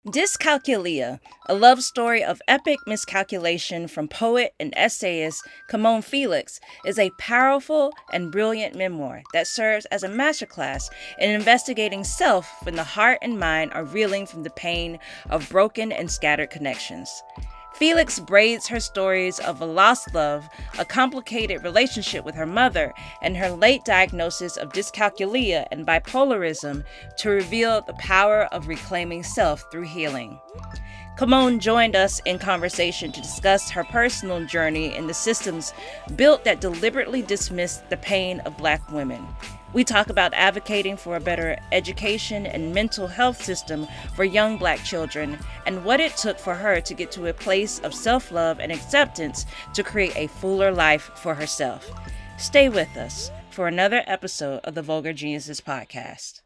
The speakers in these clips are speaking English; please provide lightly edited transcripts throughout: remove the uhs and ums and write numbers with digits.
DYSCALCULIA, a love story of epic miscalculation from poet and essayist Camonghne Felix, is a powerful and brilliant memoir that serves as a masterclass in investigating self when the heart and mind are reeling from the pain of broken and scattered connections. Felix braids her stories of a lost love, a complicated relationship with her mother, and her late diagnosis of dyscalculia and bipolarism to reveal the power of reclaiming self through healing. Camonghne joined us in conversation to discuss her personal journey in the systems built that deliberately dismissed the pain of Black women. We talk about advocating for a better education and mental health system for young Black children and what it took for her to get to a place of self-love and acceptance to create a fuller life for herself. Stay with us for another episode of the Vulgar Geniuses podcast.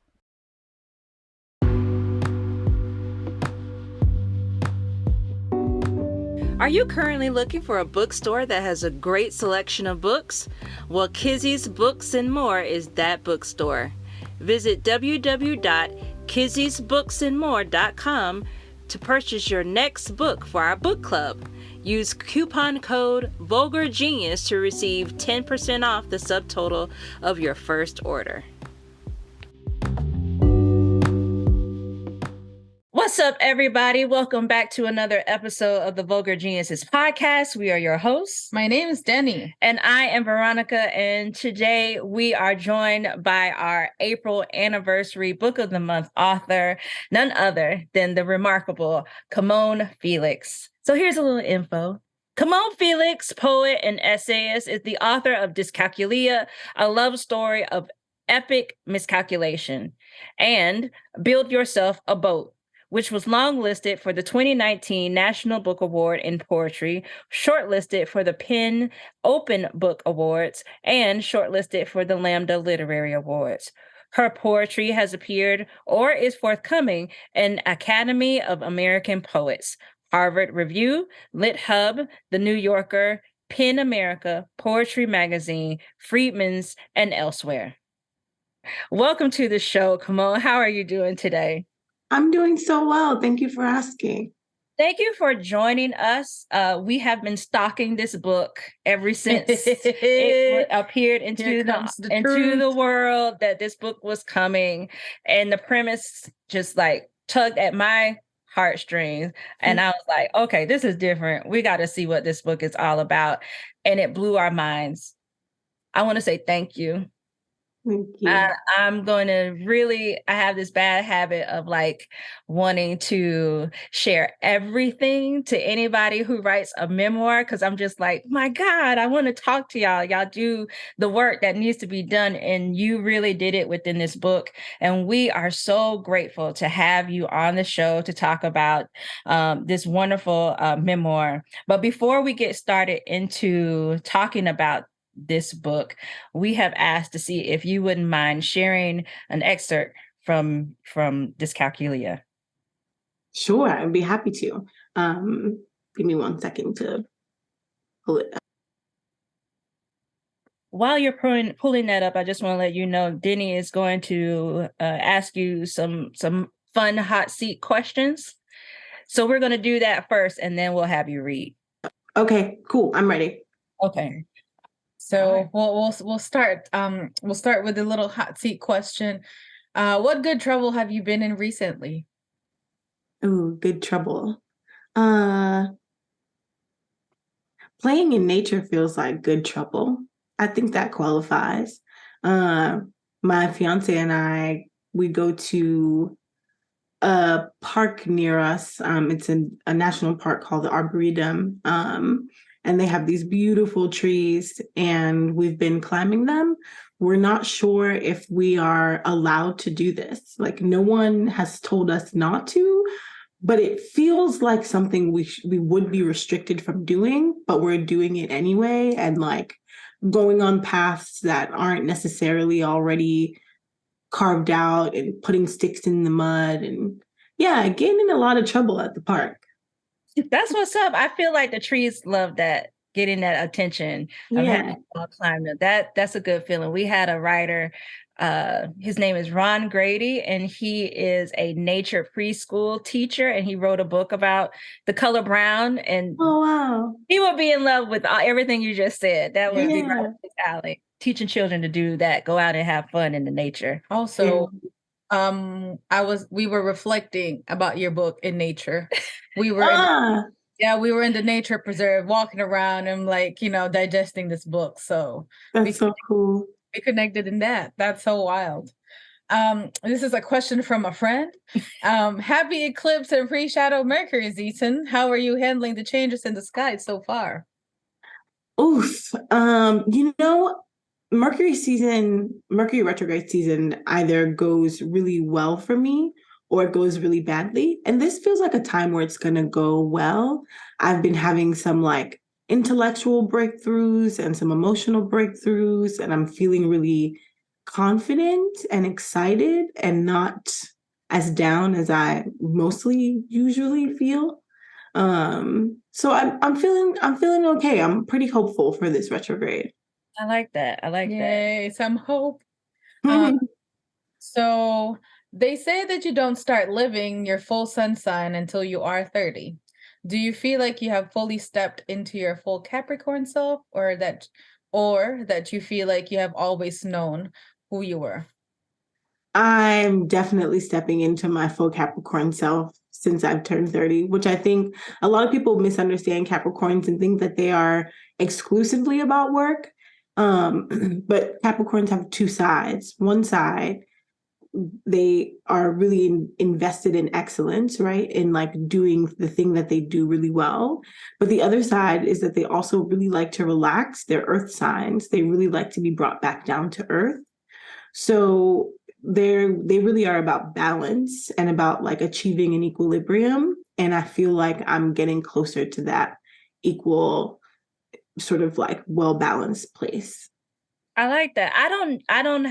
Are you currently looking for a bookstore that has a great selection of books? Well, Kizzy's Books and More is that bookstore. Visit www.kizzy'sbooksandmore.com to purchase your next book for our book club. Use coupon code VulgarGenius to receive 10% off the subtotal of your first order. What's up, everybody? Welcome back to another episode of the Vulgar Geniuses podcast. We are your hosts. My name is Denny. And I am Veronica. And today we are joined by our April anniversary Book of the Month author, none other than the remarkable Camonghne Felix. So here's a little info. Camonghne Felix, poet and essayist, is the author of Dyscalculia, a love story of epic miscalculation, and Build Yourself a Boat, which was longlisted for the 2019 National Book Award in Poetry, shortlisted for the PEN Open Book Awards, and shortlisted for the Lambda Literary Awards. Her poetry has appeared or is forthcoming in Academy of American Poets, Harvard Review, Lit Hub, The New Yorker, PEN America, Poetry Magazine, Freedman's, and elsewhere. Welcome to the show, Camonghne. How are you doing today? I'm doing so well. Thank you for asking. Thank you for joining us. We have been stalking this book ever since it appeared into the world that this book was coming. And the premise just like tugged at my heartstrings. And I was like, okay, this is different. We got to see what this book is all about. And it blew our minds. I want to say thank you. Thank you. I'm going to I have this bad habit of like wanting to share everything to anybody who writes a memoir, because I'm just like, my God, I want to talk to y'all. Y'all do the work that needs to be done. And you really did it within this book. And we are so grateful to have you on the show to talk about this wonderful memoir. But before we get started into talking about this book, we have asked to see if you wouldn't mind sharing an excerpt from Dyscalculia. Sure, I'd be happy to. Give me 1 second to pull it up. While you're pulling that up, I just want to let you know Denny is going to ask you some fun hot seat questions. So we're going to do that first, and then we'll have you read. Okay, cool. I'm ready. Okay. So we'll start. We'll start with a little hot seat question. What good trouble have you been in recently? Ooh, good trouble. Playing in nature feels like good trouble. I think that qualifies. My fiance and I, we go to a park near us. It's a national park called the Arboretum. And they have these beautiful trees, and we've been climbing them. We're not sure if we are allowed to do this. Like, no one has told us not to, but it feels like something we would be restricted from doing, but we're doing it anyway, and like going on paths that aren't necessarily already carved out and putting sticks in the mud, and yeah, getting in a lot of trouble at the park. That's what's up. I feel like the trees love that, getting that attention of having people climb them. That's a good feeling. We had a writer His name is Ron Grady, and he is a nature preschool teacher, and he wrote a book about the color brown, and Oh, wow. he would be in love with everything you just said. That would be right Yeah. up his alley. Teaching children to do that, go out and have fun in the nature. Also, we were reflecting about your book in nature. We were we were in the nature preserve, walking around and like, you know, digesting this book. So That's so cool. we connected in that. That's so wild. This is a question from a friend. Happy eclipse and pre-shadow Mercury season. How are you handling the changes in the sky so far? Oof. You know, Mercury retrograde season either goes really well for me or it goes really badly. And this feels like a time where it's going to go well. I've been having some like intellectual breakthroughs and some emotional breakthroughs, and I'm feeling really confident and excited and not as down as I mostly usually feel. So I'm feeling okay. I'm pretty hopeful for this retrograde. I like that. I like that. Yay, some hope. So they say that you don't start living your full sun sign until you are 30. Do you feel like you have fully stepped into your full Capricorn self, or that you feel like you have always known who you were? I'm definitely stepping into my full Capricorn self since I've turned 30, which I think a lot of people misunderstand Capricorns and think that they are exclusively about work. But Capricorns have two sides. One side, they are really invested in excellence, right? In like doing the thing that they do really well. But the other side is that they also really like to relax. They're earth signs. They really like to be brought back down to earth. So they really are about balance and about like achieving an equilibrium. And I feel like I'm getting closer to that equal sort of like well-balanced place. I like that. I don't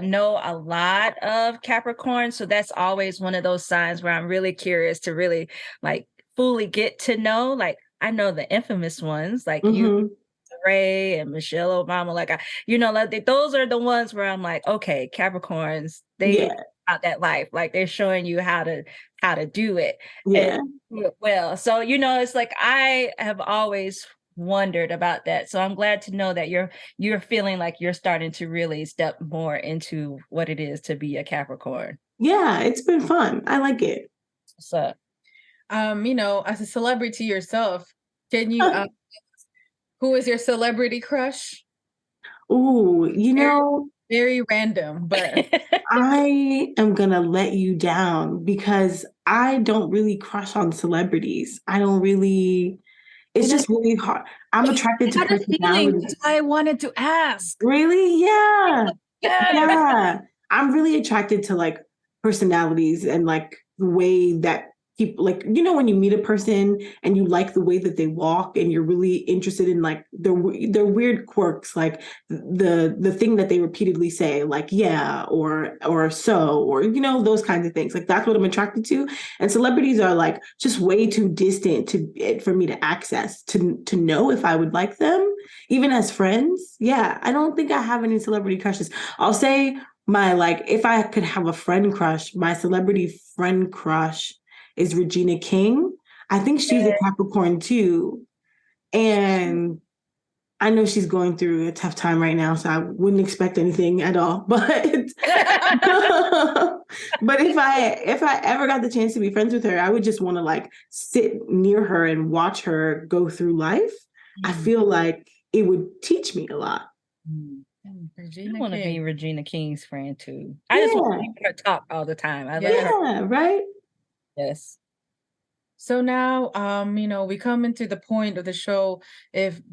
know a lot of Capricorn, so that's always one of those signs where I'm really curious to really like fully get to know. Like I know the infamous ones, like you, Ray and Michelle Obama. Like like those are the ones where I'm like, okay, Capricorns, they out that life. Like they're showing you how to do it. Yeah. And do it well. So it's like I have always wondered about that. So I'm glad to know that you're feeling like you're starting to really step more into what it is to be a Capricorn. Yeah, it's been fun. I like it. So, as a celebrity yourself, can you who is your celebrity crush? Ooh, very random, but I am gonna let you down because I don't really crush on celebrities. It's just really hard. I'm attracted to personalities. That's why I wanted to ask. Really? Yeah. Yes. Yeah. I'm really attracted to like personalities and like the way that people like, when you meet a person and you like the way that they walk and you're really interested in like their weird quirks, like the thing that they repeatedly say, like, yeah, or so, or, those kinds of things. Like that's what I'm attracted to. And celebrities are like just way too distant for me to access, to know if I would like them, even as friends. Yeah. I don't think I have any celebrity crushes. I'll say if I could have a friend crush, my celebrity friend crush is Regina King. I think she's a Capricorn too. And I know she's going through a tough time right now, so I wouldn't expect anything at all. But but if I ever got the chance to be friends with her, I would just want to like sit near her and watch her go through life. I feel like it would teach me a lot. I want to be Regina King's friend too. I just want to hear her talk all the time. I let her. Right? Yes. So now, we come into the point of the show.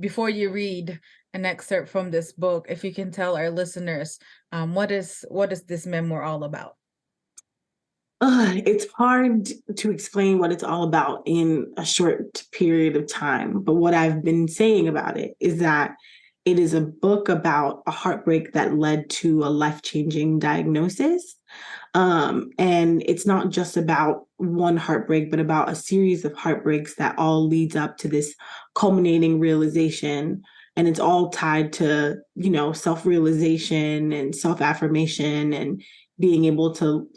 Before you read an excerpt from this book, if you can tell our listeners, what is this memoir all about? It's hard to explain what it's all about in a short period of time. But what I've been saying about it is that it is a book about a heartbreak that led to a life-changing diagnosis. And it's not just about one heartbreak, but about a series of heartbreaks that all leads up to this culminating realization And it's all tied to, self-realization and self-affirmation and being able to,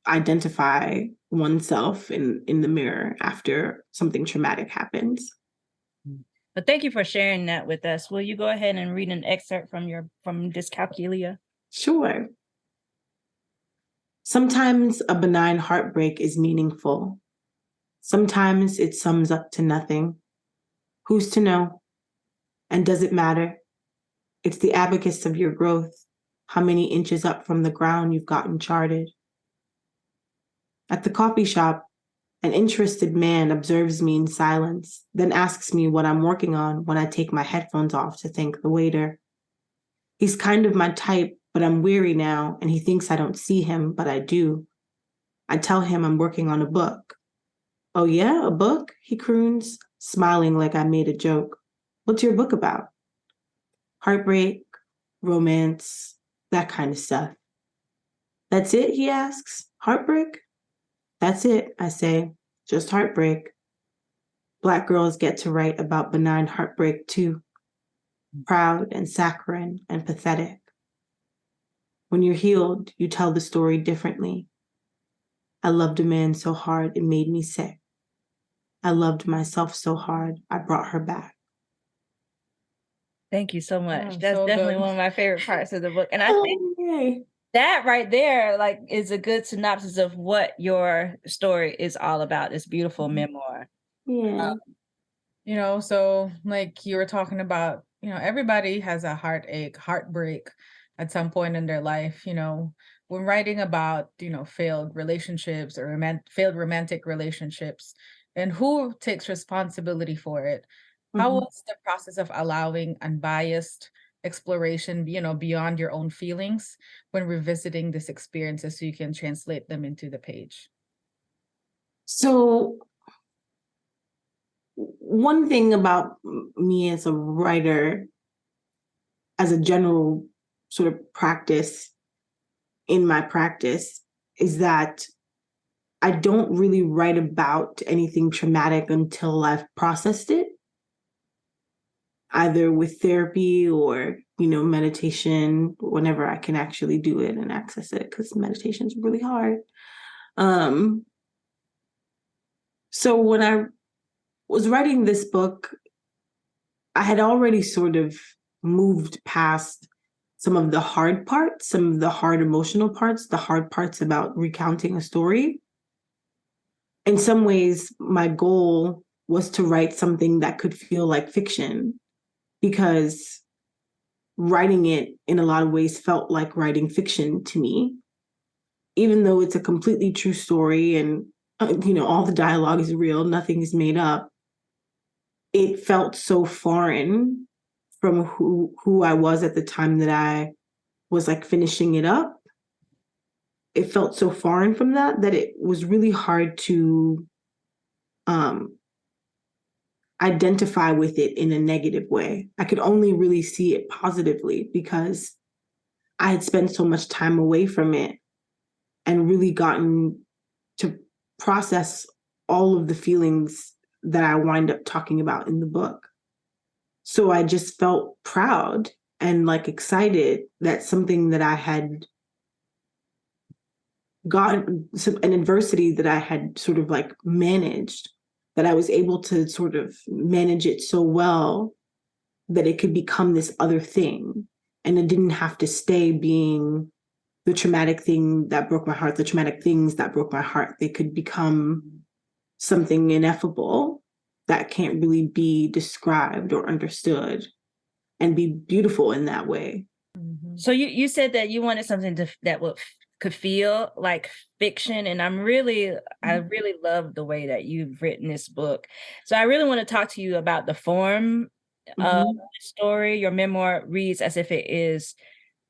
identify oneself in the mirror after something traumatic happens. But thank you for sharing that with us. Will you go ahead and read an excerpt from DYSCALCULIA? Sure. Sometimes a benign heartbreak is meaningful. Sometimes it sums up to nothing. Who's to know? And does it matter? It's the abacus of your growth, how many inches up from the ground you've gotten charted. At the coffee shop, an interested man observes me in silence, then asks me what I'm working on when I take my headphones off to thank the waiter. He's kind of my type, but I'm weary now, and he thinks I don't see him, but I do. I tell him I'm working on a book. Oh yeah, a book? He croons, smiling like I made a joke. What's your book about? Heartbreak, romance, that kind of stuff. That's it, he asks. Heartbreak? That's it, I say. Just heartbreak. Black girls get to write about benign heartbreak too. Proud and saccharine and pathetic. When you're healed, you tell the story differently. I loved a man so hard it made me sick. I loved myself so hard I brought her back. Thank you so much. Oh, That's so definitely good. one of my favorite parts of the book. And I think Yay. that right there, like, is a good synopsis of what your story is all about. This beautiful memoir. Yeah. So like you were talking about, everybody has a heartbreak at some point in their life. When writing about, failed relationships or failed romantic relationships and who takes responsibility for it. How Mhm. was the process of allowing unbiased exploration, beyond your own feelings when revisiting these experiences so you can translate them into the page? So one thing about me as a writer, as a general sort of practice in my practice, is that I don't really write about anything traumatic until I've processed it, either with therapy or, meditation, whenever I can actually do it and access it, because meditation is really hard. So when I was writing this book, I had already sort of moved past some of the hard parts, some of the hard emotional parts, the hard parts about recounting a story. In some ways, my goal was to write something that could feel like fiction, because writing it in a lot of ways felt like writing fiction to me, even though it's a completely true story and, all the dialogue is real, nothing is made up. It felt so foreign from who I was at the time that I was like finishing it up. It felt so foreign from that it was really hard to identify with it in a negative way. I could only really see it positively because I had spent so much time away from it and really gotten to process all of the feelings that I wind up talking about in the book. So I just felt proud and like excited that something that I had gotten, an adversity that I had sort of like managed, that I was able to sort of manage it so well that it could become this other thing. And it didn't have to stay being the traumatic thing that broke my heart, the traumatic things that broke my heart. They could become something ineffable that can't really be described or understood and be beautiful in that way. So you said that you wanted something that could feel like fiction, and I really love the way that you've written this book. So I really want to talk to you about the form of the story. Your memoir reads as if it is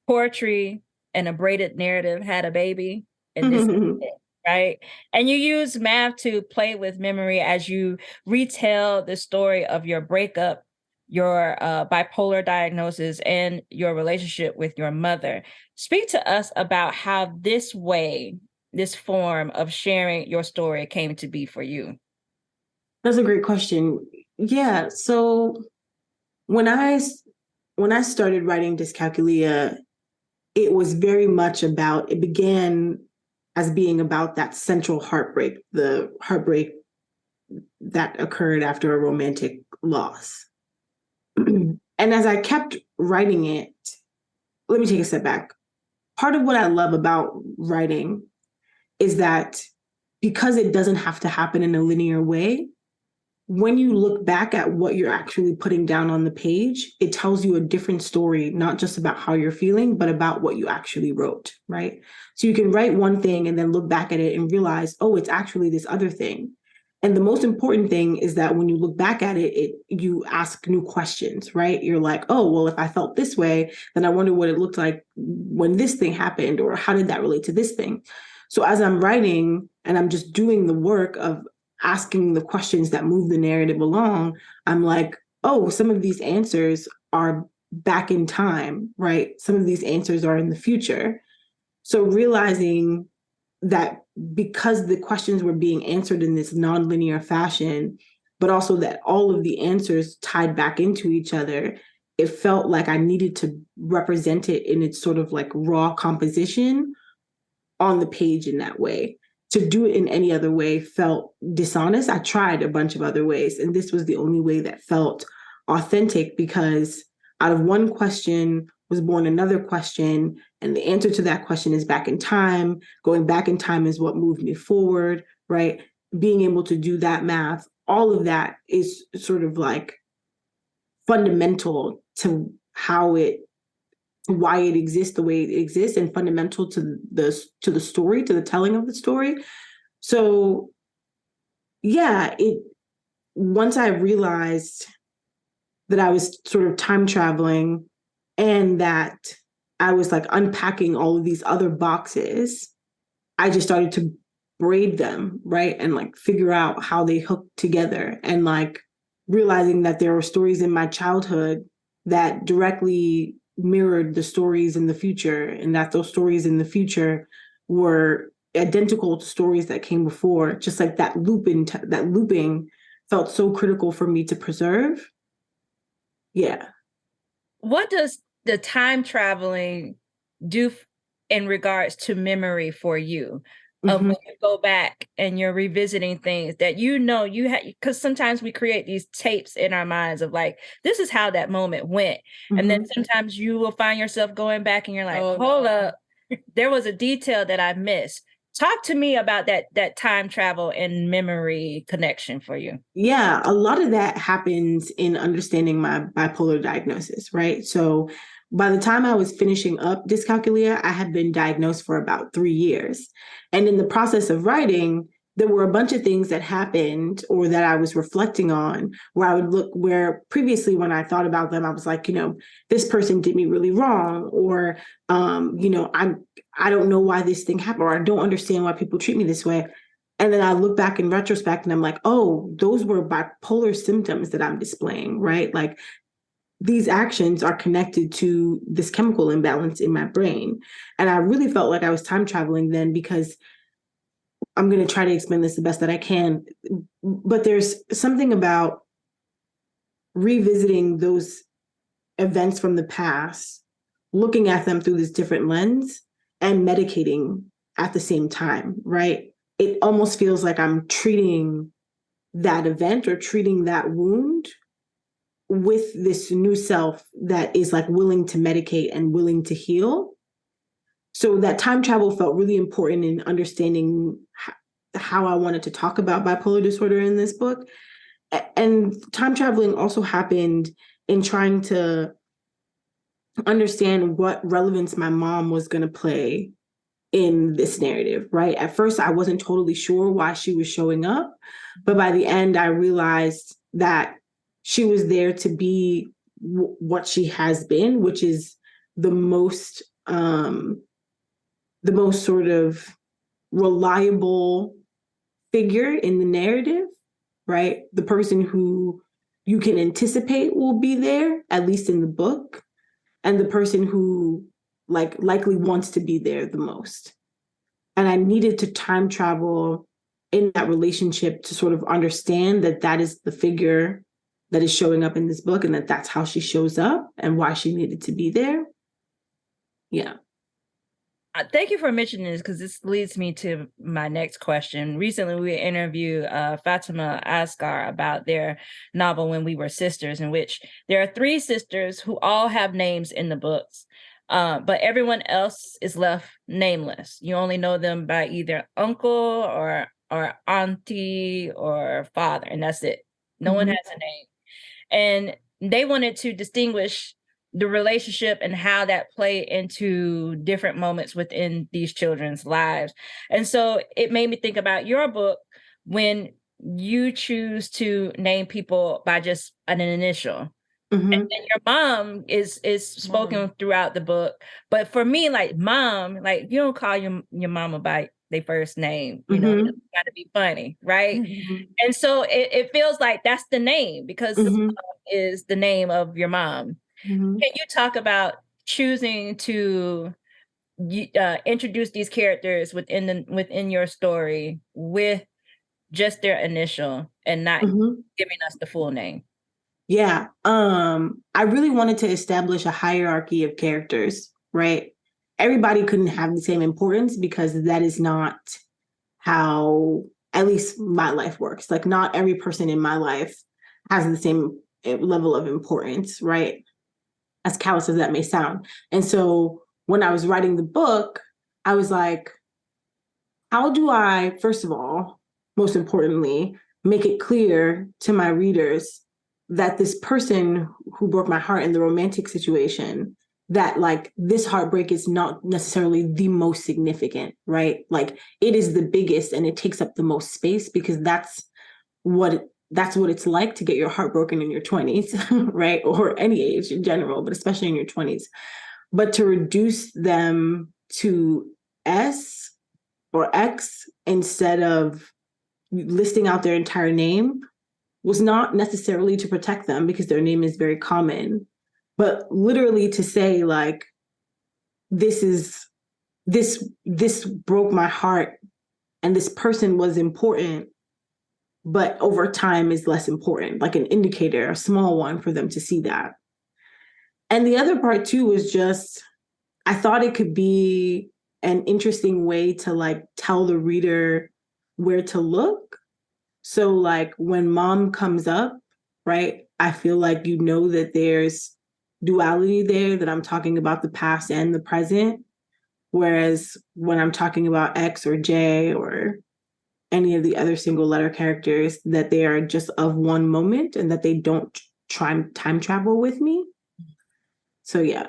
poetry and a braided narrative had a baby, and this is it, right? And you use math to play with memory as you retell the story of your breakup, your bipolar diagnosis, and your relationship with your mother. Speak to us about how this form of sharing your story came to be for you. That's a great question. Yeah, so when I started writing Dyscalculia, it was very much about, it began as being about that central heartbreak, the heartbreak that occurred after a romantic loss. And as I kept writing it, let me take a step back. Part of what I love about writing is that because it doesn't have to happen in a linear way, when you look back at what you're actually putting down on the page, it tells you a different story, not just about how you're feeling, but about what you actually wrote, right? So you can write one thing and then look back at it and realize, oh, it's actually this other thing. And the most important thing is that when you look back at it, you ask new questions, right? You're like, oh, well, if I felt this way, then I wonder what it looked like when this thing happened, or how did that relate to this thing? So as I'm writing and I'm just doing the work of asking the questions that move the narrative along, I'm like, oh, some of these answers are back in time, right? Some of these answers are in the future. So realizing that because the questions were being answered in this nonlinear fashion, but also that all of the answers tied back into each other, it felt like I needed to represent it in its sort of like raw composition on the page in that way. To do it in any other way felt dishonest. I tried a bunch of other ways, and this was the only way that felt authentic, because out of one question was born another question, and the answer to that question is back in time. Going back in time is what moved me forward, right? Being able to do that math, all of that is sort of like fundamental to why it exists the way it exists, and fundamental to the story, to the telling of the story. So yeah, once I realized that I was sort of time traveling and that I was like unpacking all of these other boxes, I just started to braid them, right? And like figure out how they hook together, and like realizing that there were stories in my childhood that directly mirrored the stories in the future, and that those stories in the future were identical to stories that came before. Just like that looping felt so critical for me to preserve. Yeah. What does the time traveling do in regards to memory for you? Of Mm-hmm. when you go back and you're revisiting things that you know you had, because sometimes we create these tapes in our minds of like, this is how that moment went. And then sometimes you will find yourself going back and you're like, hold up, there was a detail that I missed. Talk to me about that time travel and memory connection for you. Yeah, a lot of that happens in understanding my bipolar diagnosis, right? So by the time I was finishing up dyscalculia, I had been diagnosed for about 3 years. And in the process of writing, there were a bunch of things that happened or that I was reflecting on, where I would look, where previously when I thought about them, I was like, this person did me really wrong, or, I don't know why this thing happened, or I don't understand why people treat me this way. And then I look back in retrospect and I'm like, oh, those were bipolar symptoms that I'm displaying, right? Like these actions are connected to this chemical imbalance in my brain. And I really felt like I was time traveling then, because I'm going to try to explain this the best that I can. But there's something about revisiting those events from the past, looking at them through this different lens, and medicating at the same time, right? It almost feels like I'm treating that event or treating that wound with this new self that is like willing to medicate and willing to heal. So that time travel felt really important in understanding how I wanted to talk about bipolar disorder in this book. And time traveling also happened in trying to understand what relevance my mom was going to play in this narrative, right? At first, I wasn't totally sure why she was showing up, but by the end, I realized that she was there to be what she has been, which is the most sort of reliable figure in the narrative, right? The person who you can anticipate will be there, at least in the book, and the person who likely wants to be there the most. And I needed to time travel in that relationship to sort of understand that that is the figure that is showing up in this book, and that's how she shows up and why she needed to be there. Yeah. Thank you for mentioning this, because this leads me to my next question. Recently, we interviewed Fatima Asghar about their novel When We Were Sisters, in which there are 3 sisters who all have names in the books, but everyone else is left nameless. You only know them by either uncle or auntie or father, and that's it. No one has a name. And they wanted to distinguish the relationship and how that played into different moments within these children's lives. And so it made me think about your book when you choose to name people by just an initial. And then your mom is spoken throughout the book. But for me, like mom, like you don't call your mama by their first name, you know, it's gotta be funny, right? And so it feels like that's the name, because is the name of your mom. Can you talk about choosing to introduce these characters within your story with just their initial and not giving us the full name? Yeah. I really wanted to establish a hierarchy of characters, right? Everybody couldn't have the same importance, because that is not how, at least my life works. Like, not every person in my life has the same level of importance, right? As callous as that may sound. And so when I was writing the book, I was like, how do I, first of all, most importantly, make it clear to my readers that this person who broke my heart in the romantic situation, that like this heartbreak is not necessarily the most significant, right? Like, it is the biggest and it takes up the most space, because that's what it's like to get your heart broken in your 20s, right? Or any age in general, but especially in your 20s. But to reduce them to S or X instead of listing out their entire name was not necessarily to protect them, because their name is very common, but literally to say like, this broke my heart, and this person was important, but over time is less important, like an indicator, a small one for them to see that. And the other part too was just, I thought it could be an interesting way to like tell the reader where to look. So like when mom comes up, right, I feel like you know that there's duality there, that I'm talking about the past and the present. Whereas when I'm talking about X or J or any of the other single letter characters, that they are just of one moment and that they don't try time travel with me. So yeah.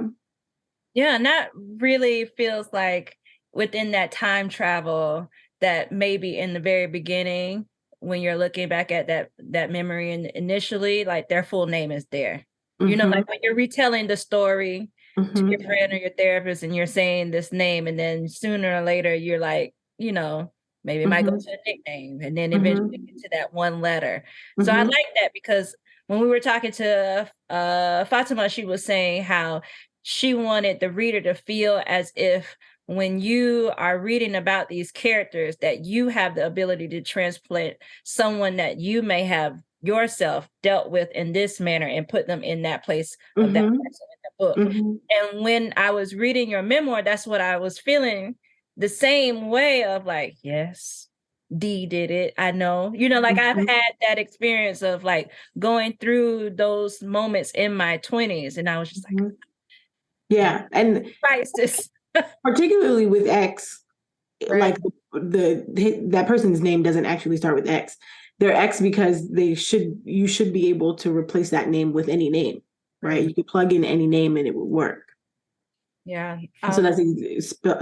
Yeah, and that really feels like within that time travel, that maybe in the very beginning, when you're looking back at that memory and initially, like their full name is there. You know, like when you're retelling the story to your friend or your therapist and you're saying this name, and then sooner or later you're like, you know, maybe it might go to a nickname and then eventually get to that one letter. So I like that, because when we were talking to Fatima, she was saying how she wanted the reader to feel as if when you are reading about these characters, that you have the ability to transplant someone that you may have yourself dealt with in this manner and put them in that place of that person in the book. And when I was reading your memoir, that's what I was feeling, the same way of like, yes, Dee did it. I know, you know, like I've had that experience of like going through those moments in my 20s. And I was just like, yeah. And crisis. Particularly with X, Right. like that person's name doesn't actually start with X. They're X because you should be able to replace that name with any name, right? You could plug in any name and it would work. Yeah. So that's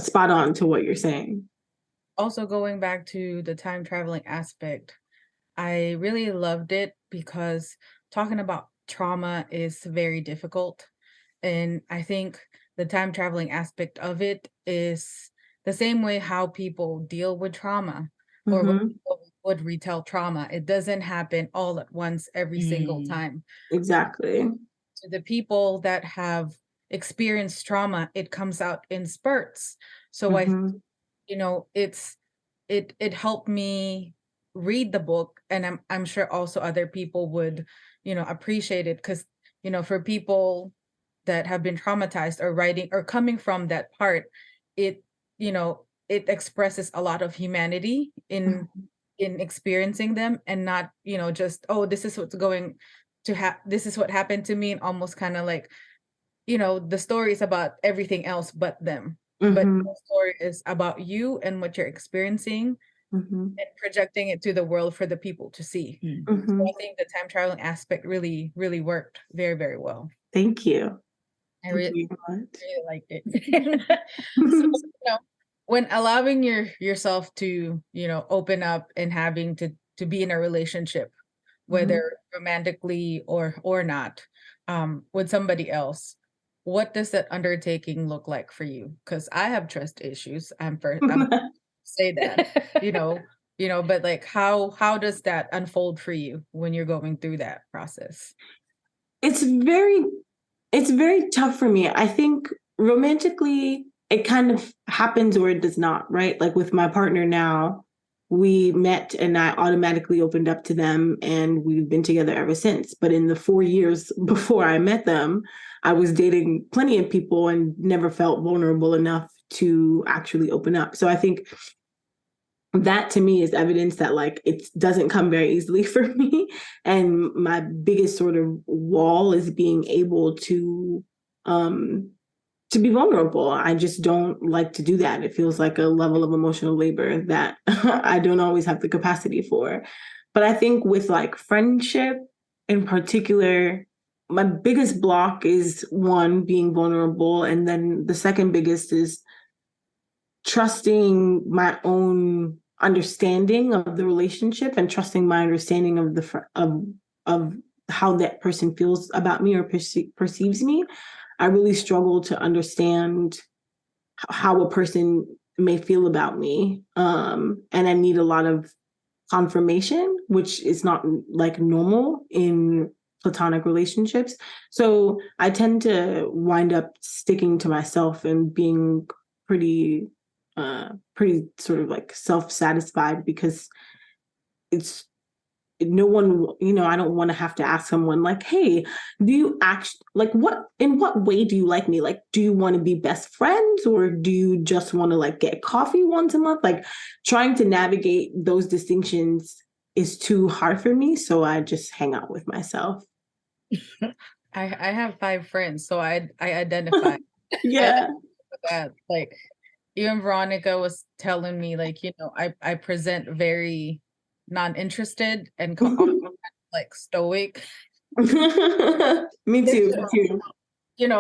spot on to what you're saying. Also, going back to the time traveling aspect, I really loved it because talking about trauma is very difficult. And I think the time traveling aspect of it is the same way how people deal with trauma or what people would retell trauma. It doesn't happen all at once every single time. Exactly. To the people that have experienced trauma, it comes out in spurts. So I, you know, it helped me read the book, and I'm sure also other people would, appreciate it, because, for people that have been traumatized or writing or coming from that part, it, it expresses a lot of humanity in experiencing them, and not, just, oh, this is what's going to this is what happened to me, and almost kind of like, the story is about everything else but them. But the story is about you and what you're experiencing, and projecting it to the world for the people to see. So I think the time traveling aspect really, really worked very, very well. Thank you. I really liked it. So, when allowing yourself to, open up and having to be in a relationship, whether romantically or not, with somebody else, what does that undertaking look like for you? Because I have trust issues. I'm say that, but like, how does that unfold for you when you're going through that process? It's very tough for me. I think romantically, it kind of happens or it does not, right? Like with my partner now, we met and I automatically opened up to them, and we've been together ever since. But in the 4 years before I met them, I was dating plenty of people and never felt vulnerable enough to actually open up. So I think that to me is evidence that like it doesn't come very easily for me. And my biggest sort of wall is being able to be vulnerable. I just don't like to do that. It feels like a level of emotional labor that I don't always have the capacity for. But I think with like friendship in particular, my biggest block is one, being vulnerable. And then the second biggest is trusting my own understanding of the relationship and trusting my understanding of of how that person feels about me or perceives me. I really struggle to understand how a person may feel about me. And I need a lot of confirmation, which is not like normal in platonic relationships. So I tend to wind up sticking to myself and being pretty sort of like self-satisfied, because it's no one, I don't want to have to ask someone like, hey, do you actually like in what way do you like me? Like, do you want to be best friends, or do you just want to like get coffee once a month? Like, trying to navigate those distinctions is too hard for me. So I just hang out with myself. I have 5 friends, so I identify. Yeah. That, like, even Veronica was telling me, like, I present very non-interested and like stoic. Me too.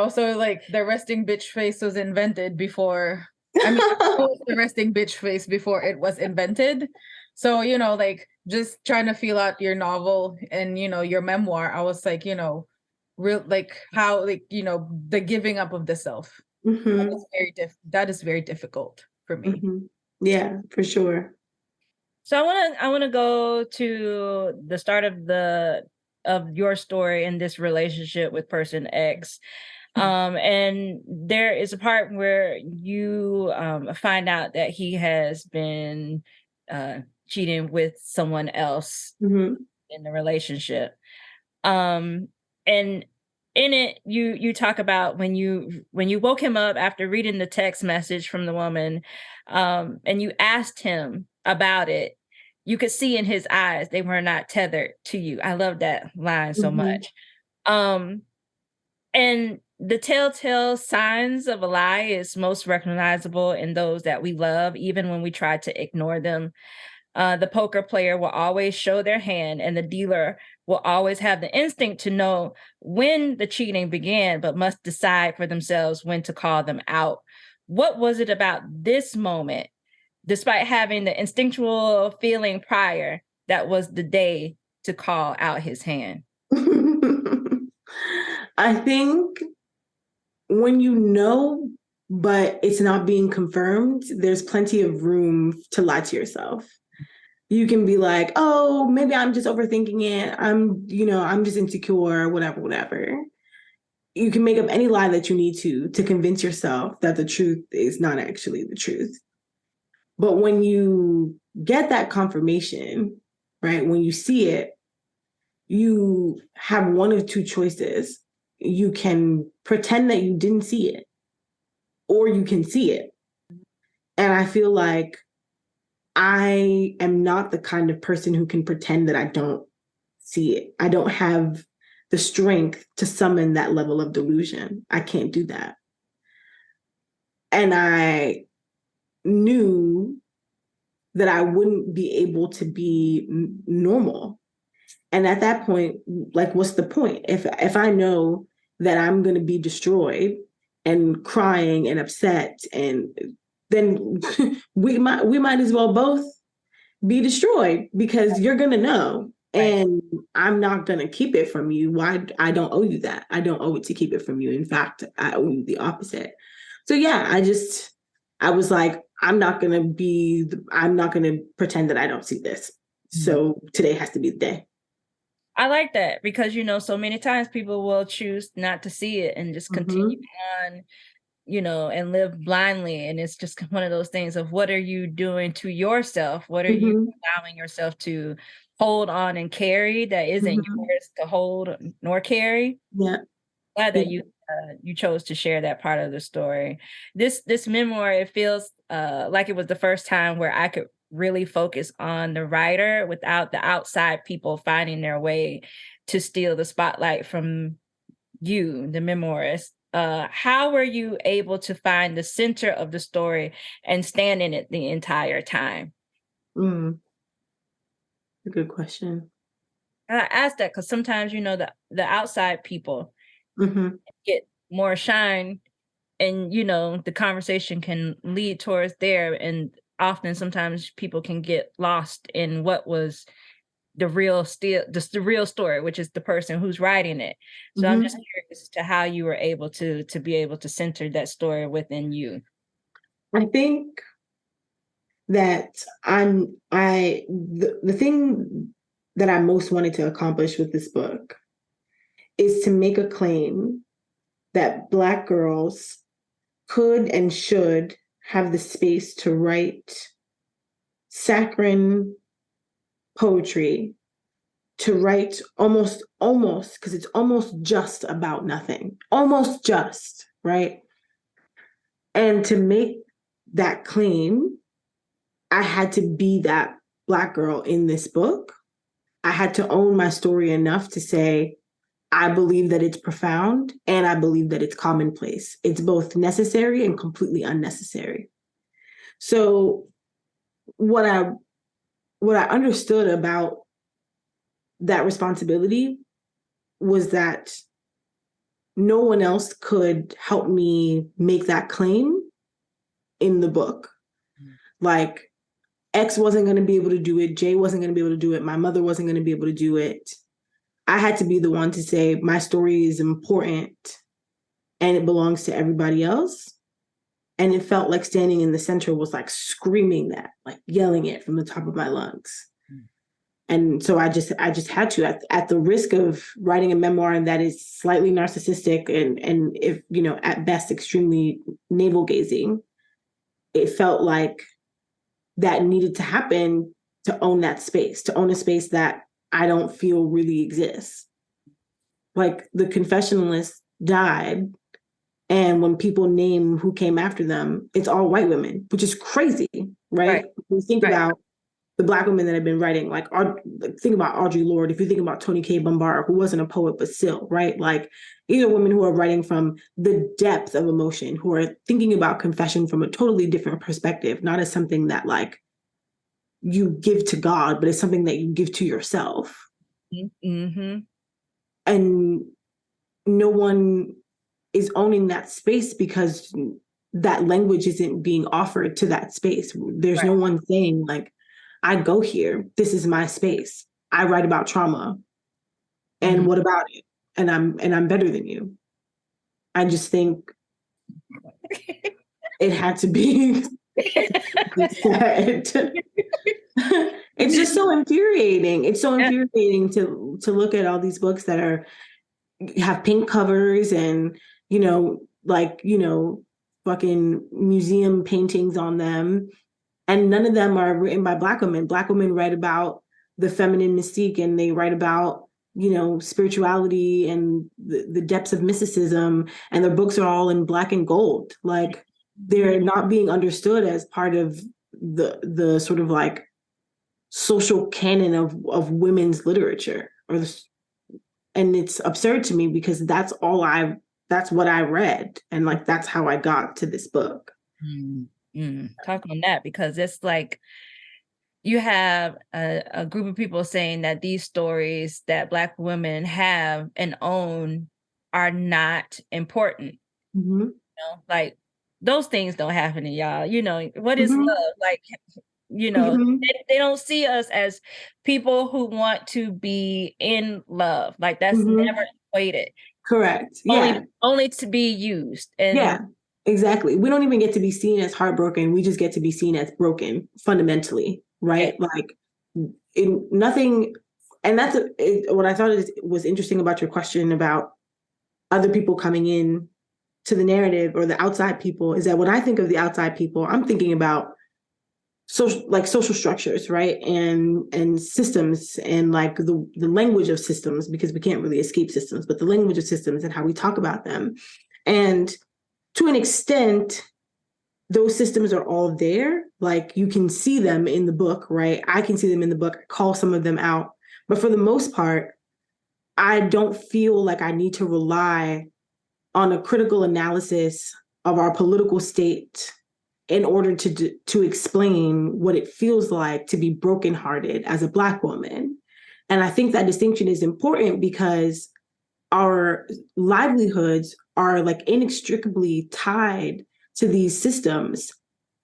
So like the resting bitch face was invented before. I mean, the resting bitch face before it was invented. So, like just trying to feel out your novel and, your memoir, I was like, real, like how, like, the giving up of the self. That is very difficult for me. Yeah, for sure. So I want to go to the start of your story in this relationship with person X. And there is a part where you find out that he has been cheating with someone else in the relationship. And in it, you talk about when you woke him up after reading the text message from the woman, and you asked him about it. You could see in his eyes they were not tethered to you. I love that line so much. And the telltale signs of a lie is most recognizable in those that we love, even when we try to ignore them. The poker player will always show their hand, and the dealer will always have the instinct to know when the cheating began, but must decide for themselves when to call them out. What was it about this moment, despite having the instinctual feeling prior, that was the day to call out his hand? I think when you know, but it's not being confirmed, there's plenty of room to lie to yourself. You can be like, oh, maybe I'm just overthinking it. I'm just insecure, whatever. You can make up any lie that you need to convince yourself that the truth is not actually the truth. But when you get that confirmation, right? When you see it, you have one of two choices. You can pretend that you didn't see it, or you can see it. And I feel like I am not the kind of person who can pretend that I don't see it. I don't have the strength to summon that level of delusion. I can't do that. And I knew that I wouldn't be able to be normal. And at that point, like, what's the point? If I know that I'm going to be destroyed and crying and upset, and then we might as well both be destroyed, because you're going to know. And I'm not going to keep it from you. Why? I don't owe you that. I don't owe it to keep it from you. In fact, I owe you the opposite. So yeah, I was like, I'm not going to pretend that I don't see this. So today has to be the day. I like that, because, so many times people will choose not to see it and just continue on, and live blindly. And it's just one of those things of, what are you doing to yourself? What are you allowing yourself to hold on and carry that isn't yours to hold nor carry? Yeah. Glad that you chose to share that part of the story. This memoir, it feels like it was the first time where I could really focus on the writer without the outside people finding their way to steal the spotlight from you, the memoirist. How were you able to find the center of the story and stand in it the entire time? A good question. And I asked that because sometimes, the outside people get more shine, and, the conversation can lead towards there. And often, sometimes people can get lost in what was the real story, which is the person who's writing it. So I'm just curious as to how you were able to be able to center that story within you. I think that the thing that I most wanted to accomplish with this book is to make a claim that Black girls could and should have the space to write saccharine poetry, to write almost, because it's almost just about nothing, almost just, right? And to make that claim, I had to be that Black girl in this book. I had to own my story enough to say, I believe that it's profound and I believe that it's commonplace. It's both necessary and completely unnecessary. So what I understood about that responsibility was that no one else could help me make that claim in the book. Like, X wasn't going to be able to do it. J wasn't going to be able to do it. My mother wasn't going to be able to do it. I had to be the one to say, my story is important and it belongs to everybody else. And it felt like standing in the center was like screaming that, like yelling it from the top of my lungs. And so I just had to, at the risk of writing a memoir that is slightly narcissistic and if, at best, extremely navel gazing, it felt like that needed to happen to own that space, to own a space that I don't feel really exists. Like, the confessionalists died, and when people name who came after them, it's all white women, which is crazy, right? When you think about the Black women that have been writing, like think about Audre Lorde, if you think about Toni Cade Bambara, who wasn't a poet, but still, right? Like, these are women who are writing from the depth of emotion, who are thinking about confession from a totally different perspective, not as something that like you give to God, but it's something that you give to yourself. And no one is owning that space because that language isn't being offered to that space. There's no one saying like, I go here, this is my space. I write about trauma. And what about it? And I'm better than you. I just think it had to be said. It's just so infuriating. It's so infuriating to look at all these books that have pink covers and, fucking museum paintings on them. And none of them are written by Black women. Black women write about the feminine mystique, and they write about, you know, spirituality and the depths of mysticism, and their books are all in black and gold. Like, they're not being understood as part of the sort of like social canon of women's literature, and it's absurd to me because that's what I read, and like that's how I got to this book. Talk on that, because it's like you have a group of people saying that these stories that Black women have and own are not important. Mm-hmm. You know, like those things don't happen to y'all. You know, what is Mm-hmm. love? Like, you know, Mm-hmm. they don't see us as people who want to be in love. Like, that's Mm-hmm. never equated. Correct. Yeah. Only to be used. And yeah, exactly. We don't even get to be seen as heartbroken. We just get to be seen as broken fundamentally, right? Yeah. Like, nothing. And that's what I thought was interesting about your question about other people coming in to the narrative, or the outside people, is that when I think of the outside people, I'm thinking about social structures, right? And systems, and like the language of systems, because we can't really escape systems, but the language of systems and how we talk about them. And to an extent, those systems are all there. Like, you can see them in the book, right? I can see them in the book, call some of them out. But for the most part, I don't feel like I need to rely on a critical analysis of our political state in order to explain what it feels like to be brokenhearted as a Black woman. And I think that distinction is important because our livelihoods are like inextricably tied to these systems.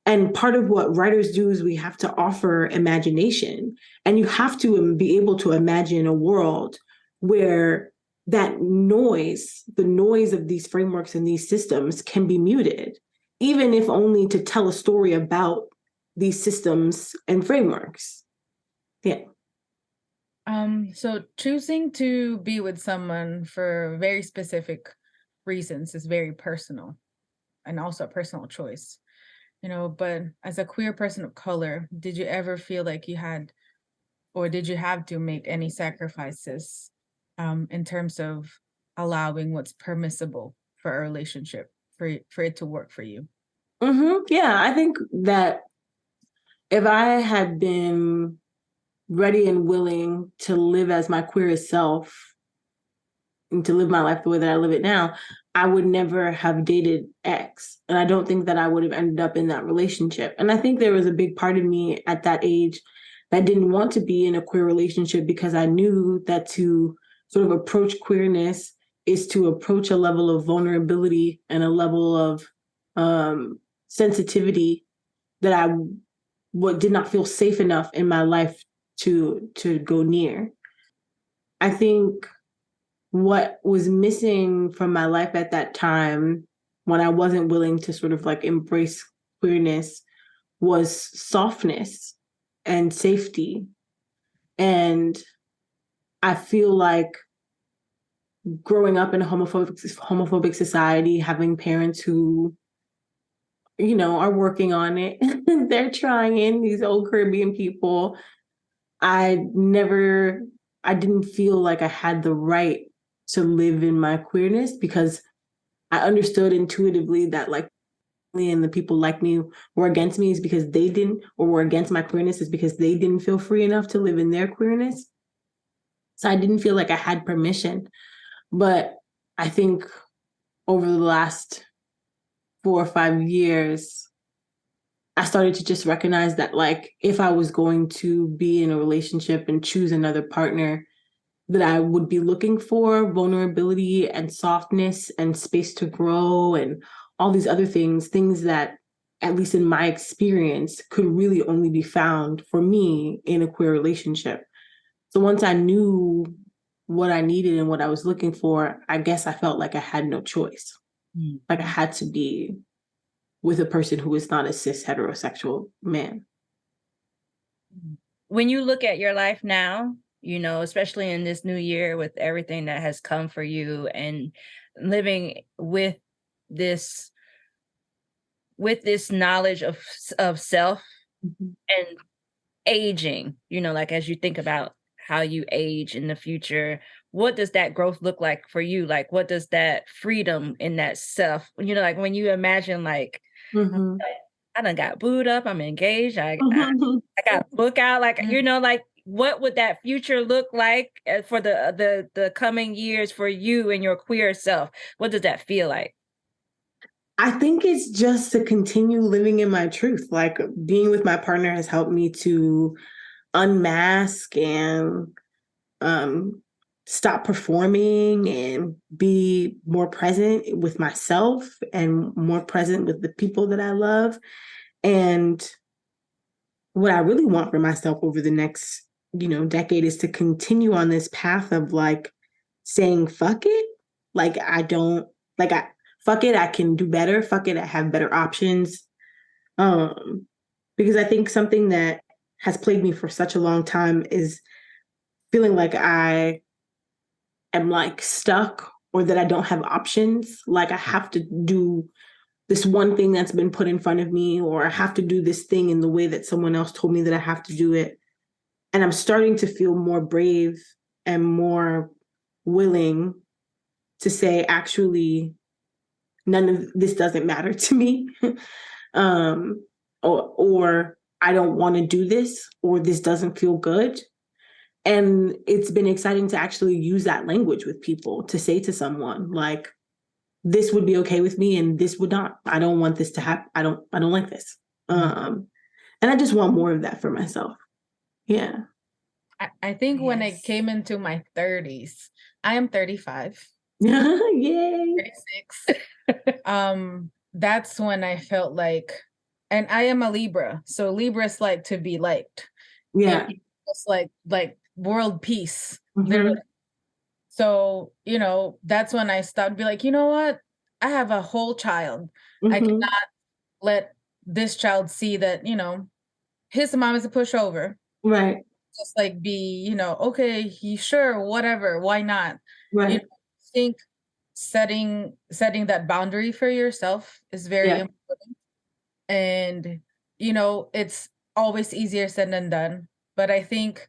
And part of what writers do is we have to offer imagination, and you have to be able to imagine a world where that noise, the noise of these frameworks and these systems, can be muted, even if only to tell a story about these systems and frameworks. Yeah. So choosing to be with someone for very specific reasons is very personal, and also a personal choice, you know. But as a queer person of color, did you ever feel like you had, or did you have to make any sacrifices in terms of allowing what's permissible for a relationship, for it to work for you? Mm-hmm. Yeah, I think that if I had been ready and willing to live as my queerest self and to live my life the way that I live it now, I would never have dated X. And I don't think that I would have ended up in that relationship. And I think there was a big part of me at that age that didn't want to be in a queer relationship, because I knew that to sort of approach queerness is to approach a level of vulnerability and a level of sensitivity that I did not feel safe enough in my life to go near. I think what was missing from my life at that time, when I wasn't willing to sort of like embrace queerness, was softness and safety. And I feel like growing up in a homophobic society, having parents who, you know, are working on it, they're trying, these old Caribbean people, I didn't feel like I had the right to live in my queerness, because I understood intuitively that like, and the people like me were against me is because they didn't, or were against my queerness is because they didn't feel free enough to live in their queerness. So I didn't feel like I had permission. But I think over the last 4 or 5 years, I started to just recognize that, like, if I was going to be in a relationship and choose another partner, that I would be looking for vulnerability and softness and space to grow and all these other things that, at least in my experience, could really only be found for me in a queer relationship. So once I knew what I needed and what I was looking for, I guess I felt like I had no choice. Like I had to be with a person who is not a cis heterosexual man. When you look at your life now, you know, especially in this new year with everything that has come for you, and living with this knowledge of self, Mm-hmm. and aging, like as you think about how you age in the future, what does that growth look like for you? Like, what does that freedom in that self, like when you imagine, like, Mhm. I done got booed up, I'm engaged, I got a book out, like, like what would that future look like for the coming years for you and your queer self? What does that feel like? I think it's just to continue living in my truth. Like being with my partner has helped me to unmask and um, stop performing and be more present with myself and more present with the people that I love. And what I really want for myself over the next, decade is to continue on this path of like saying, fuck it. Like, I don't, like, fuck it, I can do better. Fuck it, I have better options. Because I think something that has plagued me for such a long time is feeling like I am like stuck or that I don't have options. Like I have to do this one thing that's been put in front of me, or I have to do this thing in the way that someone else told me that I have to do it. And I'm starting to feel more brave and more willing to say, actually, none of this doesn't matter to me. um, or I don't want to do this, or this doesn't feel good. And it's been exciting to actually use that language with people, to say to someone like, this would be okay with me and this would not. I don't want this to happen. I don't like this. And I just want more of that for myself. Yeah. I think when I came into my 30s, I am 35. Yay. 36. That's when I felt like, and I am a Libra, so Libras like to be liked. Yeah. It's like world peace, Mm-hmm. literally. So, that's when I stopped, be like, you know what? I have a whole child. Mm-hmm. I cannot let this child see that, his mom is a pushover. Right. Just like be, okay, sure, whatever, why not? Right. I think setting that boundary for yourself is very important. And, it's always easier said than done. But I think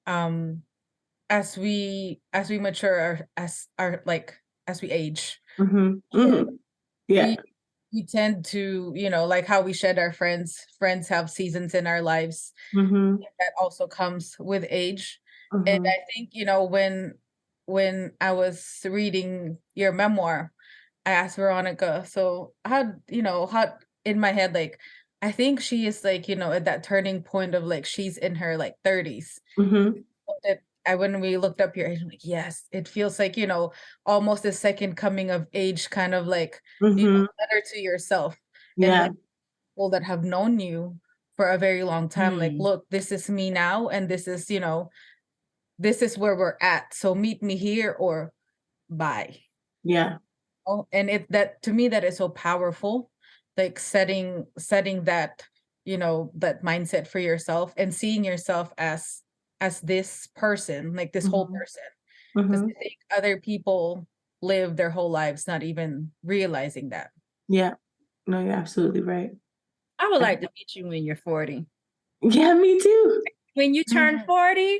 as we mature, as we age, Mm-hmm. Mm-hmm. Yeah. we tend to, like how we shed our friends have seasons in our lives. Mm-hmm. That also comes with age. Mm-hmm. And I think, when I was reading your memoir, I asked Veronica, so how in my head, like, I think she is like, at that turning point of like, she's in her like 30s. Mm-hmm. When we looked up your age, I'm like, yes, it feels like, almost a second coming of age, kind of like, letter to yourself. And Yeah. like people that have known you for a very long time, like, look, this is me now, and this is, this is where we're at. So meet me here or bye. Yeah. Oh, and that to me, that is so powerful, like setting that, that mindset for yourself and seeing yourself as this person, like this whole person. Because I think other people live their whole lives not even realizing that. Yeah. No, you're absolutely right. I would like to meet you when you're 40. Yeah, me too. When you turn 40,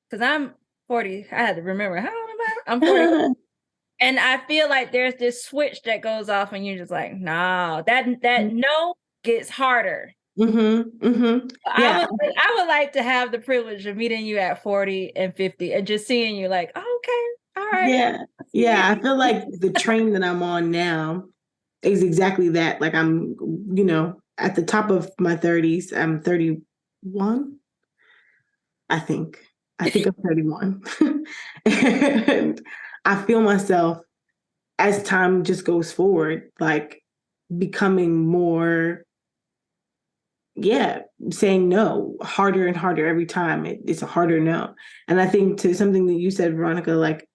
because I'm 40, I had to remember, how old am I? I'm 40. And I feel like there's this switch that goes off and you're just like, no, that no gets harder. Mm-hmm. Mm-hmm. Yeah. I would like to have the privilege of meeting you at 40 and 50 and just seeing you like, oh, okay, all right. Yeah. Yeah. I feel like the train that I'm on now is exactly that. Like I'm, at the top of my 30s. I'm 31. I think I'm 31. And I feel myself as time just goes forward, like becoming more, saying no harder and harder every time. It's a harder no. And I think to something that you said, Veronica, like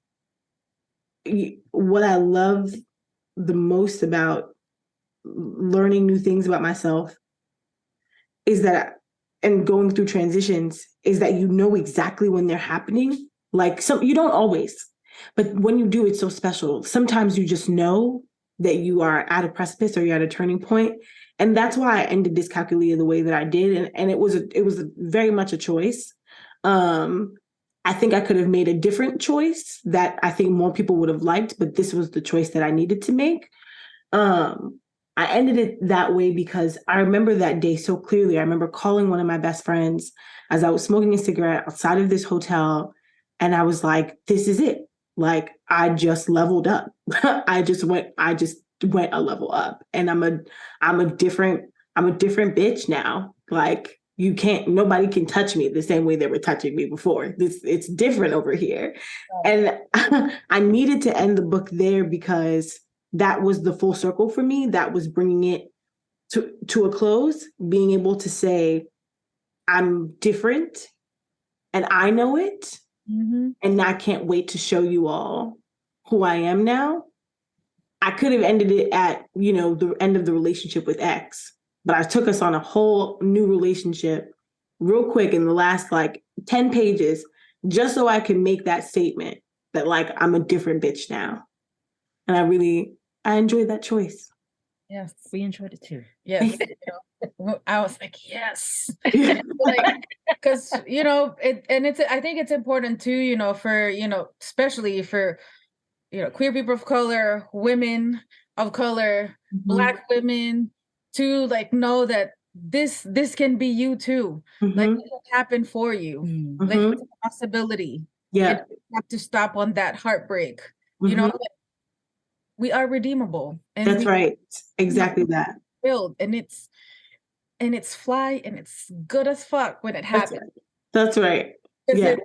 what I love the most about learning new things about myself is that, and going through transitions, is that exactly when they're happening. Like you don't always, but when you do, it's so special. Sometimes you just know that you are at a precipice or you're at a turning point, And that's why I ended Dyscalculia the way that I did. And it was very much a choice. I think I could have made a different choice that I think more people would have liked, but this was the choice that I needed to make. I ended it that way because I remember that day so clearly. I remember calling one of my best friends as I was smoking a cigarette outside of this hotel. And I was like, this is it. Like, I just leveled up. I just went a level up. And I'm a different bitch now. Like, nobody can touch me the same way they were touching me before. It's different over here. And I needed to end the book there because that was the full circle for me. That was bringing it to a close, being able to say, I'm different and I know it. Mm-hmm. And I can't wait to show you all who I am now. I could have ended it at, the end of the relationship with X, but I took us on a whole new relationship real quick in the last 10 pages, just so I could make that statement that I'm a different bitch now. And I enjoyed that choice. Yes, we enjoyed it too. Yes. I was like, yes. Because, I think it's important too, for, especially for, queer people of color, women of color, Mm-hmm. Black women, to know that this can be you too. Mm-hmm. It can happen for you. Mm-hmm. It's a possibility. Yeah. You have to stop on that heartbreak. Mm-hmm. We are redeemable. And that's right. Exactly that. Build, and it's fly and it's good as fuck when it happens. That's right. Yeah.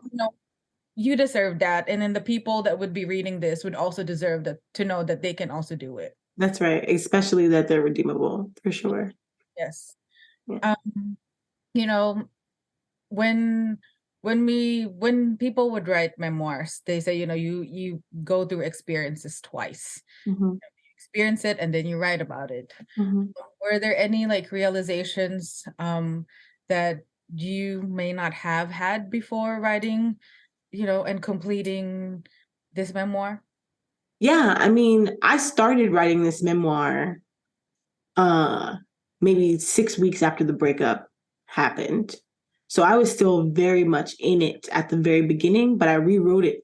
You deserve that. And then the people that would be reading this would also deserve to know that they can also do it. That's right. Especially that they're redeemable, for sure. Yes. Yeah. When people would write memoirs, they say, you go through experiences twice. Mm-hmm. You experience it and then you write about it. Mm-hmm. Were there any realizations that you may not have had before writing, and completing this memoir? Yeah, I mean, I started writing this memoir maybe 6 weeks after the breakup happened. So I was still very much in it at the very beginning, but I rewrote it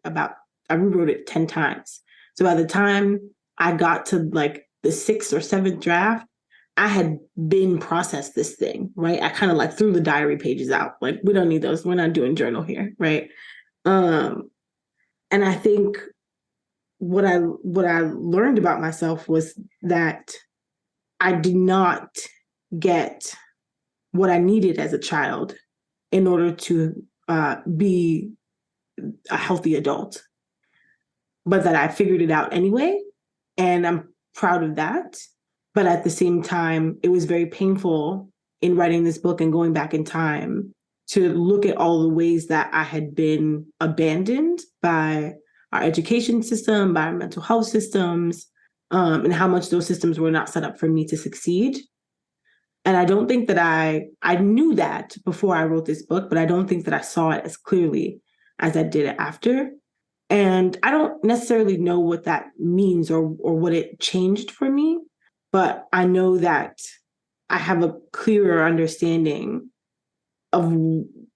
10 times. So by the time I got to the 6th or 7th draft, I had been processed this thing, right? I kind of threw the diary pages out. We don't need those. We're not doing journal here, right? And I think what I learned about myself was that I did not get what I needed as a child in order to be a healthy adult, but that I figured it out anyway. And I'm proud of that. But at the same time, it was very painful in writing this book and going back in time to look at all the ways that I had been abandoned by our education system, by our mental health systems, and how much those systems were not set up for me to succeed. And I don't think that I knew that before I wrote this book, but I don't think that I saw it as clearly as I did after. And I don't necessarily know what that means or what it changed for me, but I know that I have a clearer understanding of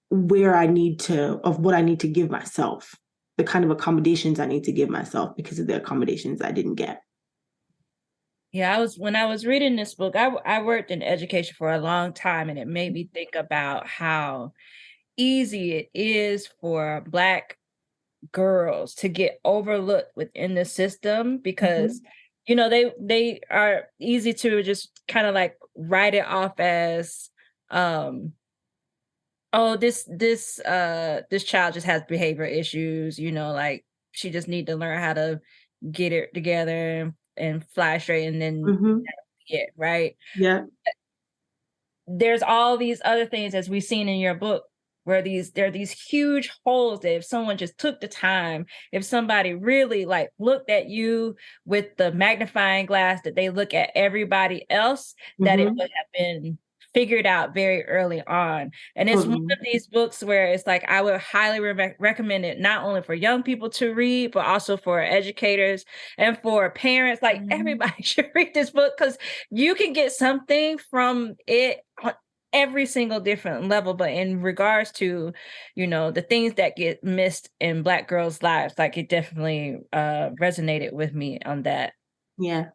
what I need to give myself, the kind of accommodations I need to give myself because of the accommodations I didn't get. Yeah, when I was reading this book, I worked in education for a long time, and it made me think about how easy it is for Black girls to get overlooked within the system because, they are easy to just kind of write it off as, oh, this child just has behavior issues, she just need to learn how to get it together and fly straight and then get right. Yeah. There's all these other things, as we've seen in your book, where there are these huge holes that if someone just took the time, if somebody really looked at you with the magnifying glass that they look at everybody else, that it would have been figured out very early on. And it's one of these books where it's like I would highly recommend it, not only for young people to read, but also for educators and for parents. Like everybody should read this book because you can get something from it on every single different level. But in regards to, the things that get missed in Black girls' lives, like it definitely resonated with me on that. Yeah.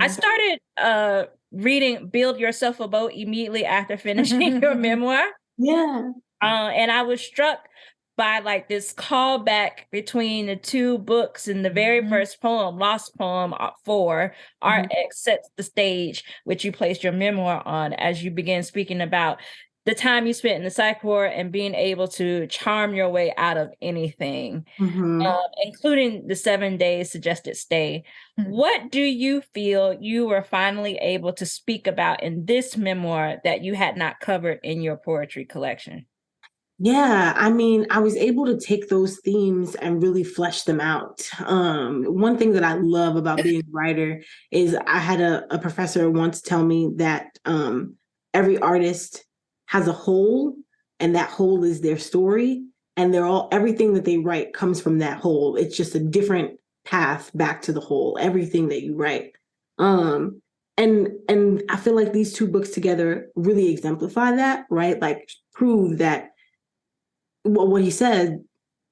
I started reading Build Yourself a Boat immediately after finishing your memoir. Yeah. And I was struck by like this callback between the two books. In the very first poem, Lost Poem 4, Art X sets the stage, which you placed your memoir on as you begin speaking about the time you spent in the psych ward and being able to charm your way out of anything, including the 7 days suggested stay. What do you feel you were finally able to speak about in this memoir that you had not covered in your poetry collection? Yeah, I mean, I was able to take those themes and really flesh them out. One thing that I love about being a writer is I had a professor once tell me that every artist has a whole, and that whole is their story, and everything that they write comes from that whole. It's just a different path back to the whole. Everything that you write. And I feel like these two books together really exemplify that, right? Like prove that what he said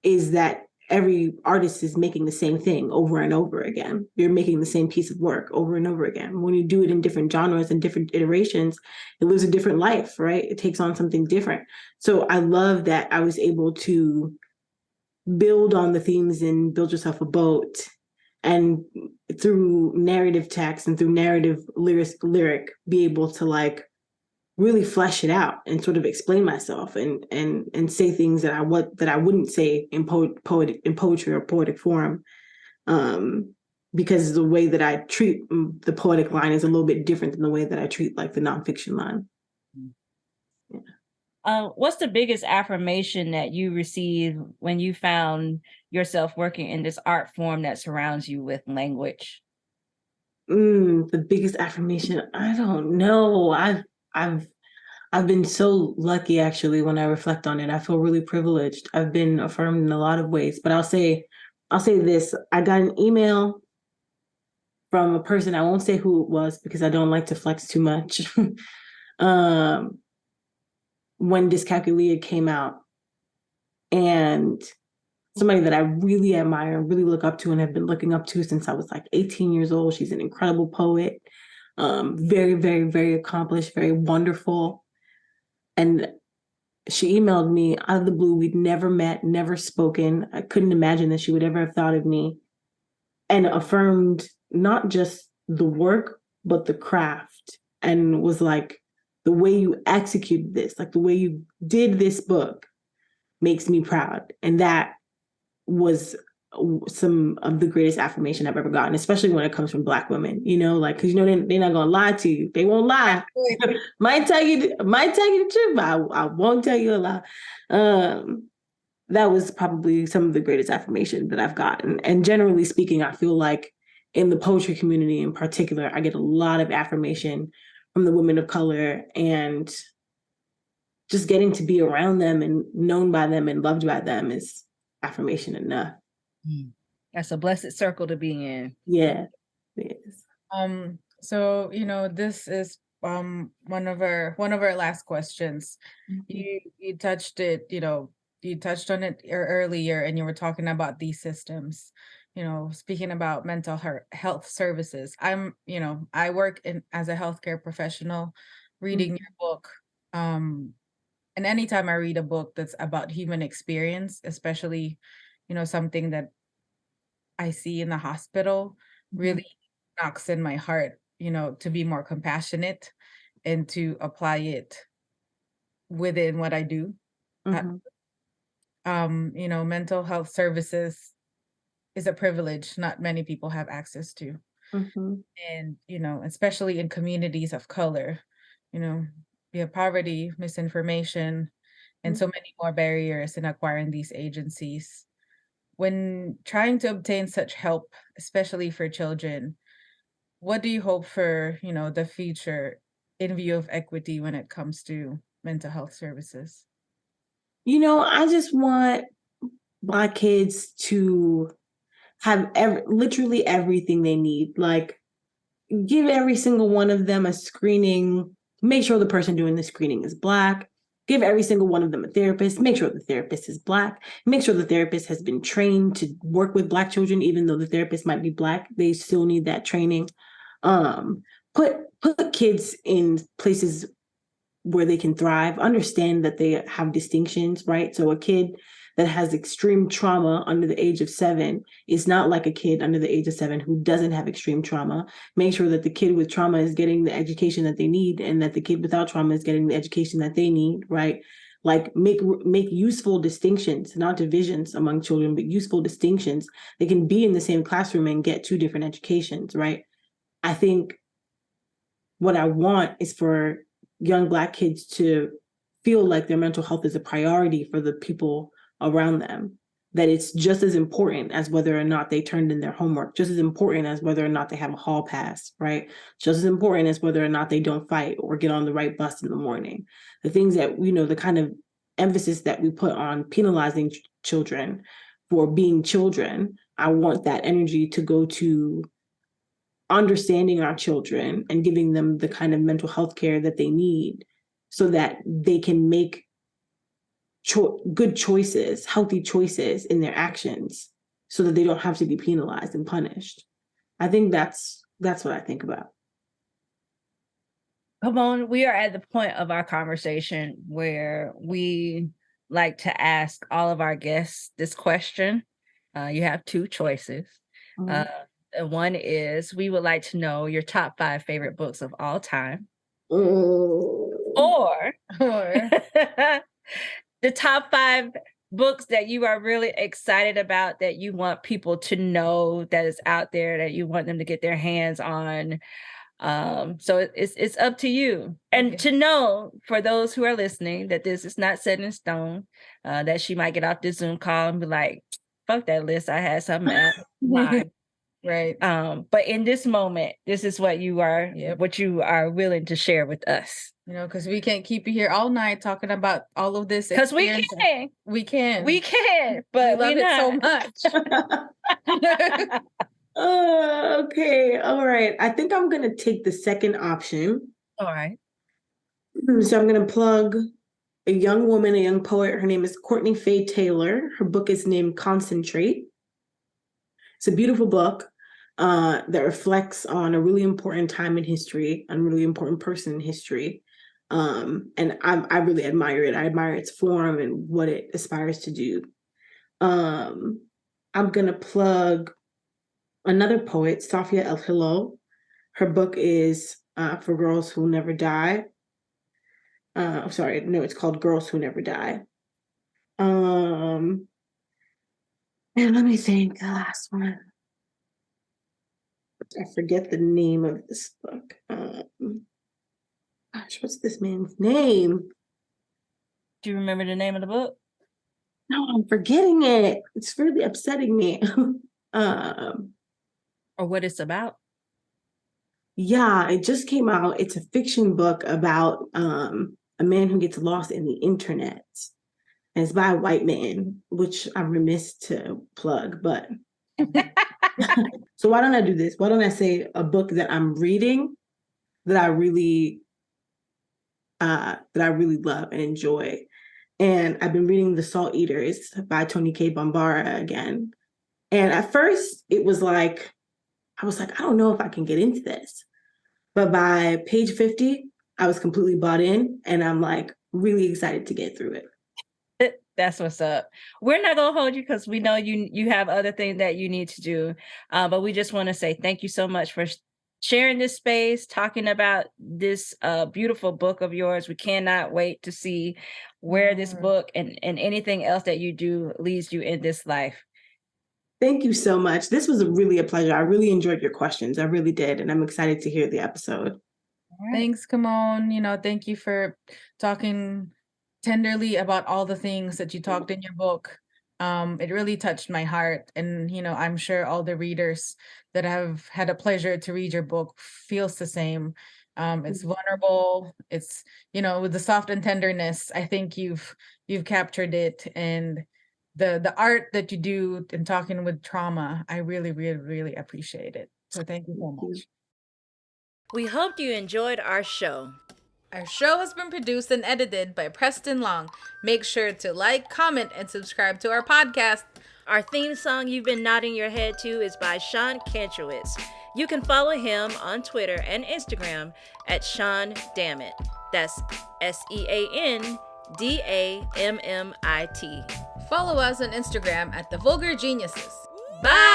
is that every artist is making the same thing over and over again. You're making the same piece of work over and over again. When you do it in different genres and different iterations, it lives a different life, right? It takes on something different. So I love that I was able to build on the themes in Build Yourself a Boat, and through narrative text and through narrative lyric, be able to like really flesh it out and sort of explain myself and say things that I wouldn't say in poetry or poetic form, because the way that I treat the poetic line is a little bit different than the way that I treat like the nonfiction line. Yeah. What's the biggest affirmation that you received when you found yourself working in this art form that surrounds you with language? The biggest affirmation, I don't know. I've been so lucky, actually. When I reflect on it, I feel really privileged. I've been affirmed in a lot of ways, but I'll say this. I got an email from a person. I won't say who it was because I don't like to flex too much. When DYSCALCULIA came out, and somebody that I really admire and really look up to and have been looking up to since I was like 18 years old. She's an incredible poet, very, very, very accomplished, very wonderful. And she emailed me out of the blue. We'd never met, never spoken. I couldn't imagine that she would ever have thought of me, and affirmed not just the work, but the craft, and was like, the way you executed this, like the way you did this book makes me proud. And that was some of the greatest affirmation I've ever gotten, especially when it comes from Black women, like, because they're not gonna lie to you. They won't lie. might tell you the truth, but I won't tell you a lie. That was probably some of the greatest affirmation that I've gotten. And generally speaking, I feel like in the poetry community in particular, I get a lot of affirmation from the women of color, and just getting to be around them and known by them and loved by them is affirmation enough. That's a blessed circle to be in. Yeah, it is. So this is one of our last questions. You touched it, you touched on it earlier, and you were talking about these systems, speaking about mental health services. I work as a healthcare professional, reading your book. And anytime I read a book that's about human experience, especially, something that I see in the hospital, really knocks in my heart, to be more compassionate and to apply it within what I do. Mental health services is a privilege not many people have access to. And, especially in communities of color, we have poverty, misinformation, and so many more barriers in acquiring these agencies. When trying to obtain such help, especially for children, what do you hope for, the future in view of equity when it comes to mental health services? I just want Black kids to have literally everything they need. Like, give every single one of them a screening. Make sure the person doing the screening is Black. Give every single one of them a therapist. Make sure the therapist is Black. Make sure the therapist has been trained to work with Black children, even though the therapist might be Black. They still need that training. Put kids in places where they can thrive. Understand that they have distinctions, right? So a kid that has extreme trauma under the age of 7 is not like a kid under the age of 7 who doesn't have extreme trauma. Make sure that the kid with trauma is getting the education that they need, and that the kid without trauma is getting the education that they need, right? Like, make useful distinctions, not divisions among children, but useful distinctions. They can be in the same classroom and get 2 different educations, right? I think what I want is for young Black kids to feel like their mental health is a priority for the people around them, that it's just as important as whether or not they turned in their homework, just as important as whether or not they have a hall pass, right? Just as important as whether or not they don't fight or get on the right bus in the morning. The things that, the kind of emphasis that we put on penalizing children for being children, I want that energy to go to understanding our children and giving them the kind of mental health care that they need so that they can make good choices, healthy choices in their actions, so that they don't have to be penalized and punished. I think that's what I think about. Camonghne, we are at the point of our conversation where we like to ask all of our guests this question. You have 2 choices. One is, we would like to know your top 5 favorite books of all time. Or the top 5 books that you are really excited about, that you want people to know that is out there, that you want them to get their hands on. So it's up to you. And to know, for those who are listening, that this is not set in stone, that she might get off this Zoom call and be like, fuck that list, I had something else. Right. But in this moment, this is what you are willing to share with us. Because we can't keep you here all night talking about all of this. Because we can. We can. We can, but we love it so much. Okay. All right. I think I'm going to take the second option. All right. So I'm going to plug a young woman, a young poet. Her name is Courtney Faye Taylor. Her book is named Concentrate. It's a beautiful book that reflects on a really important time in history, and a really important person in history. And I really admire it. I admire its form and what it aspires to do. I'm going to plug another poet, Safia El Hilo. Her book is For Girls Who Never Die. It's called Girls Who Never Die. And let me think, the last one. I forget the name of this book. What's this man's name? Do you remember the name of the book? No, I'm forgetting it. It's really upsetting me. Or what it's about? Yeah, it just came out. It's a fiction book about a man who gets lost in the internet. And it's by a white man, which I'm remiss to plug, but so why don't I do this? Why don't I say a book that I'm reading that I really love and enjoy? And I've been reading The Salt Eaters by Toni K. Bambara again. And at first I was like, I don't know if I can get into this. But by page 50, I was completely bought in, and I'm like really excited to get through it. That's what's up. We're not going to hold you because we know you have other things that you need to do. But we just want to say thank you so much for sharing this space, talking about this beautiful book of yours. We cannot wait to see where this book and anything else that you do leads you in this life. Thank you so much. This was really a pleasure. I really enjoyed your questions. I really did. And I'm excited to hear the episode. Right. Thanks, Camonghne. Thank you for talking tenderly about all the things that you talked in your book. It really touched my heart. And, I'm sure all the readers that have had a pleasure to read your book feels the same. It's vulnerable. It's, with the soft and tenderness, I think you've captured it. And the art that you do in talking with trauma, I really, really, really appreciate it. So thank you so much. We hoped you enjoyed our show. Our show has been produced and edited by Preston Long. Make sure to like, comment, and subscribe to our podcast. Our theme song you've been nodding your head to is by Sean Kantrowitz. You can follow him on Twitter and Instagram at Sean Dammit. That's SeanDammit. Follow us on Instagram at The Vulgar Geniuses. Bye!